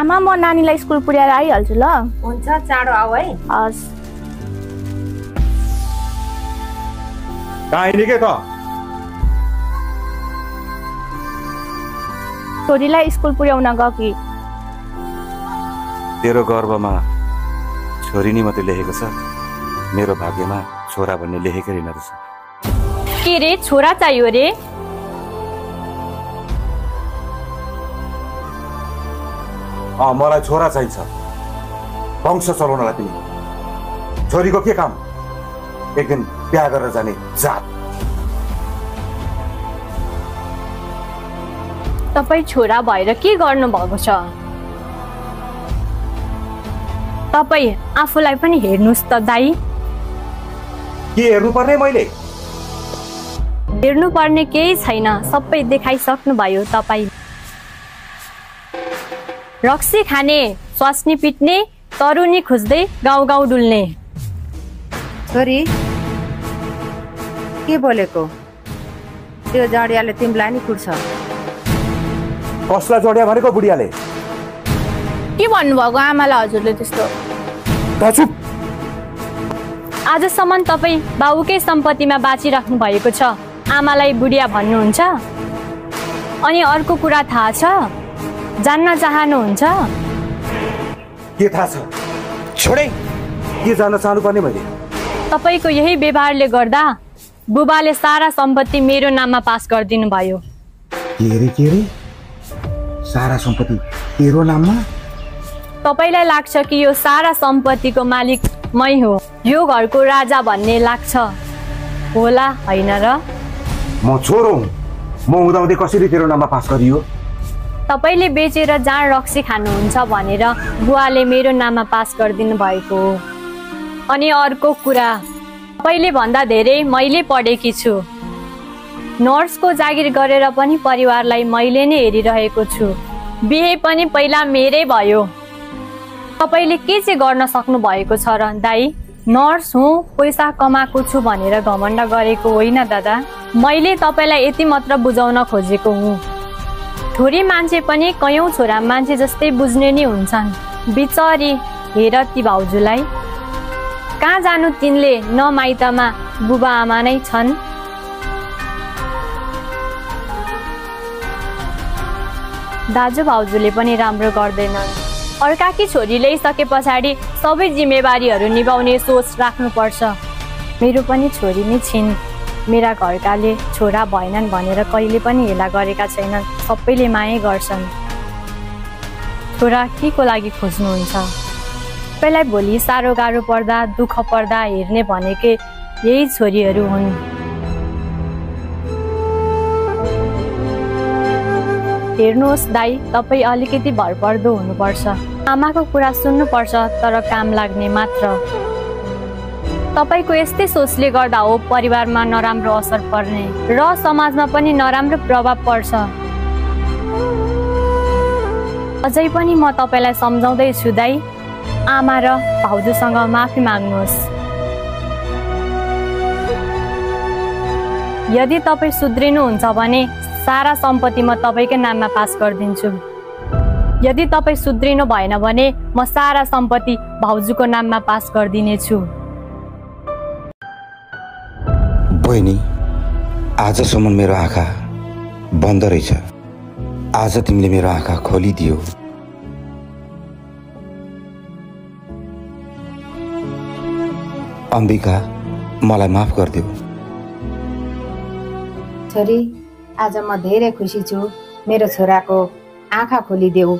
आमा म नानीलाई स्कुल पुर्याएर आइहाल्छु ल। हुन्छ, चाँडो आऊ है। हस्। कहाँ हिँड्ने के त? छोरीलाई स्कुल पुर्याउन गएकी। तेरो गर्वमा छोरी नि मात्रै लेखेको छ, मेरो भाग्यमा छोरा भन्ने लेखेकै रहेन रहेछ। के रे, छोरा चाहियो रे? मलाई छोरा चाहिन्छ, वंश चलाउनलाई पनि। छोरीको के काम? एक दिन बिहा गरेर जाने जात। तपाईँ छोरा भएर के गर्नु भएको छ? तपाईँ आफूलाई पनि हेर्नुस् त दाइ। के हेर्नु पर्ने? मैले हेर्नु पर्ने केही छैन, सबै देखाइसक्नु भयो तपाईँ। रक्सी खाने, स्वास्नी पिट्ने, तरुनी खुज्दै गाउँ गाउँ डुल्ने। छोरी के बोलेको? त्यो जडियाले तिमीलाई नि कुट्छ। कसलाई जडिया भनेको बुढियाले? के भन्नुभएको आमालाई हजुरले त्यस्तो? चुप। आजसम्म तपाईँ बाबुकै सम्पत्तिमा बाँचिराख्नु भएको छ, आमालाई बुढिया भन्नुहुन्छ? अनि अर्को कुरा थाहा छ? जान्न चाहनुहुन्छ? के थाहा छ? छोडे। के जान्न चाहनु पर्ने मैले? तपाईँको यही व्यवहारले गर्दा बुबाले सारा सम्पत्ति मेरो नाममा पास गरिदिनु भयो। के रे? सारा सम्पत्ति तेरो नाममा? तपाईँलाई लाग्छ कि यो सारा सम्पत्तिको मालिक मै हो, यो घरको राजा भन्ने लाग्छ होला, होइन र? म छोरो हुँ, म हुँदाहुँदै कसरी तेरो नाममा पास गरियो? तपाईँले बेचेर जाँड रक्सी खानुहुन्छ भनेर बुवाले मेरो नाममा पास गरिदिनु भएको हो। अनि अर्को कुरा, तपाईँले भन्दा धेरै मैले पढेकी छु। नर्सको जागिर गरेर पनि परिवारलाई मैले नै हेरिरहेको छु। बिहे पनि पहिला मेरै भयो। तपाईँले के चाहिँ गर्न सक्नु भएको छ र दाइ? नर्स हुँ, पैसा कमाएको छु भनेर घमण्ड गरेको होइन दादा। मैले तपाईँलाई यति मात्र बुझाउन खोजेको हुँ। छोरी मान्छे पनि कयौँ छोरा मान्छे जस्तै बुझ्ने नै हुन्छन्। बिचरी हेर ती भाउजूलाई, कहाँ जानु तिनले? न माइतमा बुबा आमा नै छन्। दाजु भाउजूले पनि राम्रो गर्दैनन्। अर्काकी छोरी ल्याइसके पछाडि सबै जिम्मेवारीहरू निभाउने सोच राख्नुपर्छ। मेरो पनि छोरी नै छिन्। मेरा घरकाले छोरा भएनन् भनेर कहिले पनि हेला गरेका छैनन्, सबैले माया गर्छन्। छोरा के को लागि खोज्नुहुन्छ? सबैलाई भोलि साह्रो गाह्रो पर्दा, दुःख पर्दा हेर्ने भनेकै यही छोरीहरू हुन्। हेर्नुहोस् दाइ, तपाईँ अलिकति भरपर्दो हुनुपर्छ। आमाको कुरा सुन्नुपर्छ, तर काम लाग्ने मात्र। तपाईँको यस्तै सोचले गर्दा हो परिवारमा नराम्रो असर पर्ने र समाजमा पनि नराम्रो प्रभाव पर्छ। अझै पनि म तपाईँलाई सम्झाउँदैछु दाइ, आमा र भाउजूसँग माफी माग्नुहोस्। यदि तपाईँ सुध्रिनुहुन्छ भने सारा सम्पत्ति म तपाईँकै नाममा पास गरिदिन्छु। यदि तपाईँ सुध्रिनु भएन भने म सारा सम्पत्ति भाउजूको नाममा पास गरिदिनेछु। बहिनी, आजसम्म मेरो आँखा बन्द रहेछ, आज तिमीले मेरो आँखा खोलिदियो। अम्बिका, मलाई माफ गरिदेऊ। छोरी, आज म धेरै खुसी छु, मेरो छोराको आँखा खोलिदेऊ।